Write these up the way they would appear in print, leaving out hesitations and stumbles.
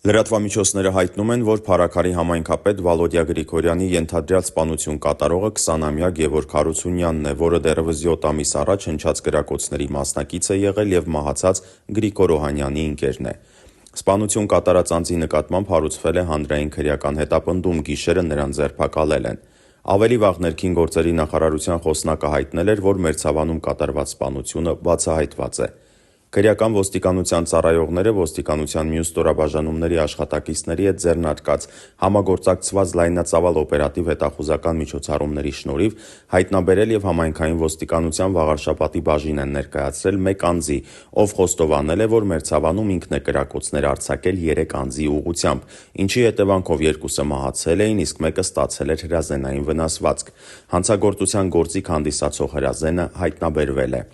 Լրատվամիջոցները հայտնում են, որ Փարաքարի համայնքապետ Վալոդիա Գրիգորյանի ենթադրյալ սպանություն կատարողը 20-ամյա Գևորգ Հարությունյանն է, որը դեռևս 7 ամիս առաջ հնչած կրակոցների մասնակից է եղել և մահացած Գրիգոր Օհանյանի ընկերն է։ Սպանություն կատարած անձի նկատմամբ հարուցվել է հանրային քրեական հետապնդում, գիշերը նրան ձերբակալել են։ Ավելի վաղ ներքին գործերի նախարարության խոսնակը հայտնել էր, որ մերձավանում կատարված սպանությունը բացահայտված է։ Քրեական ոստիկանության ծառայողները ոստիկանության մյուս ստորաբաժանումների աշխատակիցների հետ ձեռնարկած համագործակցված լայնածավալ օպերատիվ հետախուզական միջոցառումների շնորհիվ հայտնաբերել և համայնքային ոստիկանության վաղարշապատի բաժին են ներկայացրել մեկ անձի, ով խոստովանել է, որ մերձավանում ինքն է կրակոցներ արձակել 3 անձի ուղղությամբ, ինչի հետևանքով 2-ը մահացել էին, իսկ մեկը ստացել էր հրազենային վնասվածք։ Հանցագործության գործիք հանդիսացող հրազենը հայտնաբերվել է։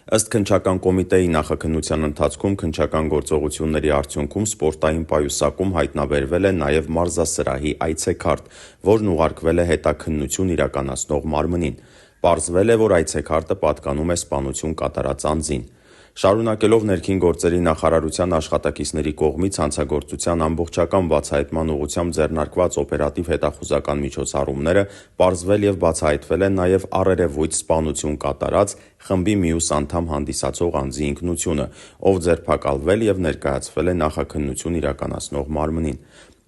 Ըստ քննչական կոմիտեի նախաքննության ընթացքում քննչական գործողությունների արդյունքում սպորտային պայուսակում հայտնաբերվել է նաև մարզասրահի այցեքարտ, որն ուղարկվել է հետաքննություն իրականացնող մարմնին։ Պարզվել է, որ այցեքարտը պատկանում է սպանություն կատարած անձին։ Շարունակելով ներքին գործերի նախարարության աշխատակիցների կողմից հանցագործության ամբողջական բացահայտման ուղղությամբ ձեռնարկված օպերատիվ հետախուզական միջոցառումները, պարզվել և բացահայտվել է նաև առերևույթ սպանություն կատարած խմբի մյուս անդամ հանդիսացող անձի ինքնությունը, ով ձերբակալվել և ներկայացվել է նախաքննություն իրականացնող մարմնին։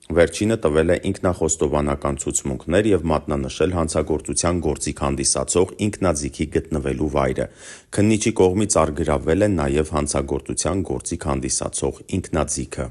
Վերջինը տվել է ինքնախոստովանական ցուցմունքներ և մատնանշել հանցագործության գործիք հանդիսացող ինքնաձիգի գտնվելու վայրը։ Քննիչի կողմից առգրավվել է նաև հանցագործության գործիք հանդիսացող ինքնաձիգը։